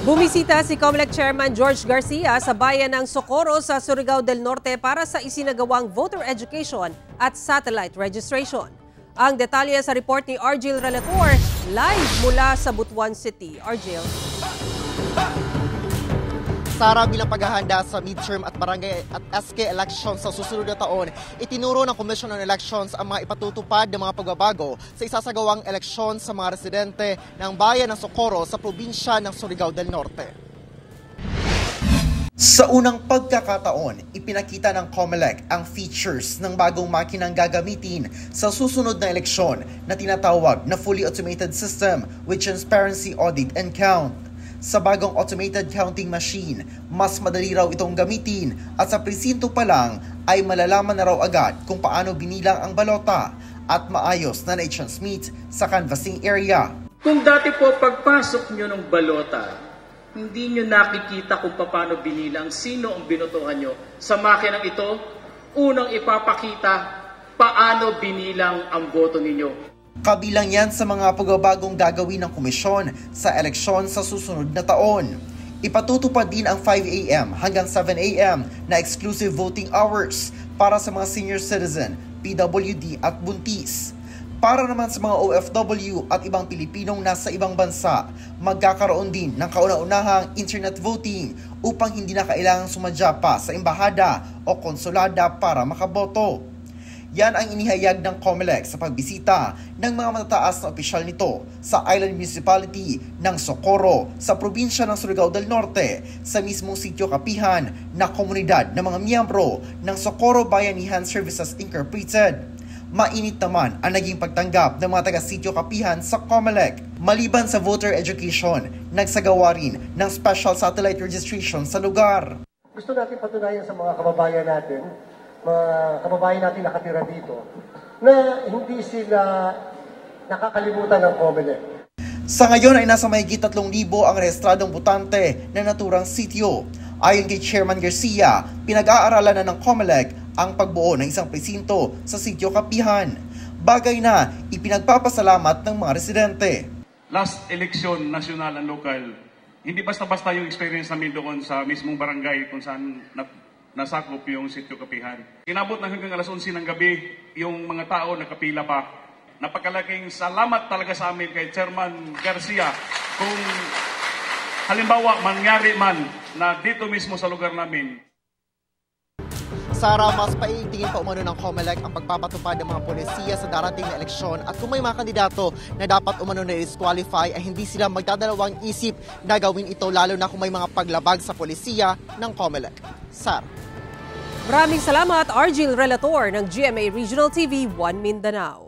Bumisita si COMELEC Chairman George Garcia sa bayan ng Socorro sa Surigao del Norte para sa isinagawang voter education at satellite registration. Ang detalye sa report ni Argel Relator, live mula sa Butuan City. Argel. Sara, bilang paghahanda sa midterm at barangay at SK elections sa susunod na taon, itinuro ng Commission on Elections ang mga ipatutupad ng mga pagbabago sa isasagawang eleksyon sa mga residente ng bayan ng Socorro sa probinsya ng Surigao del Norte. Sa unang pagkakataon, ipinakita ng COMELEC ang features ng bagong makinang gagamitin sa susunod na eleksyon na tinatawag na fully automated system with transparency audit and count. Sa bagong automated counting machine, mas madali raw itong gamitin at sa presinto pa lang ay malalaman na raw agad kung paano binilang ang balota at maayos na na-transmit sa canvassing area. Kung dati po pagpasok nyo ng balota, hindi nyo nakikita kung paano binilang, sino ang binotohan nyo. Sa makinang ito, unang ipapakita paano binilang ang boto ninyo. Kabilang yan sa mga pagbabagong gagawin ng komisyon sa eleksyon sa susunod na taon. Ipatutupad din ang 5 a.m. hanggang 7 a.m. na exclusive voting hours para sa mga senior citizen, PWD at buntis. Para naman sa mga OFW at ibang Pilipinong nasa ibang bansa, magkakaroon din ng kauna-unahang internet voting upang hindi na kailangang sumadya pa sa embahada o konsulada para makaboto. Yan ang inihayag ng COMELEC sa pagbisita ng mga matataas na opisyal nito sa Island Municipality ng Socorro sa probinsya ng Surigao del Norte sa mismong sitio Kapihan na komunidad ng mga miyembro ng Socorro Bayanihan Services Incorporated. Mainit naman ang naging pagtanggap ng mga taga-sitio Kapihan sa COMELEC. Maliban sa voter education, nagsagawa rin ng special satellite registration sa lugar. Gusto natin patunayan sa mga kababayan natin, mga kababayan natin nakatira dito, na hindi sila nakakalimutan ng COMELEC. Sa ngayon ay nasa mahigit 3,000 ang rehistradong botante na naturang sitio. Ayon kay Chairman Garcia, pinag-aaralan na ng COMELEC ang pagbuo ng isang presinto sa sitio Kapihan. Bagay na ipinagpapasalamat ng mga residente. Last election, national and local, hindi basta-basta yung experience namin doon sa mismong barangay kung saan nasakop yung sitio Kapihan. Inabot na hanggang alas 11 ng gabi yung mga tao nakapila pa. Napakalaking salamat talaga sa amin kay Chairman Garcia kung halimbawa mangyari man na dito mismo sa lugar namin. Sara, mas paitingin pa umano ng COMELEC ang pagpapatupad ng mga polisiya sa darating na eleksyon at kung may mga kandidato na dapat umano na disqualify ay hindi sila magdadalawang isip na gawin ito lalo na kung may mga paglabag sa polisiya ng COMELEC. Sara. Maraming salamat, Argel Relator ng GMA Regional TV 1 Mindanao.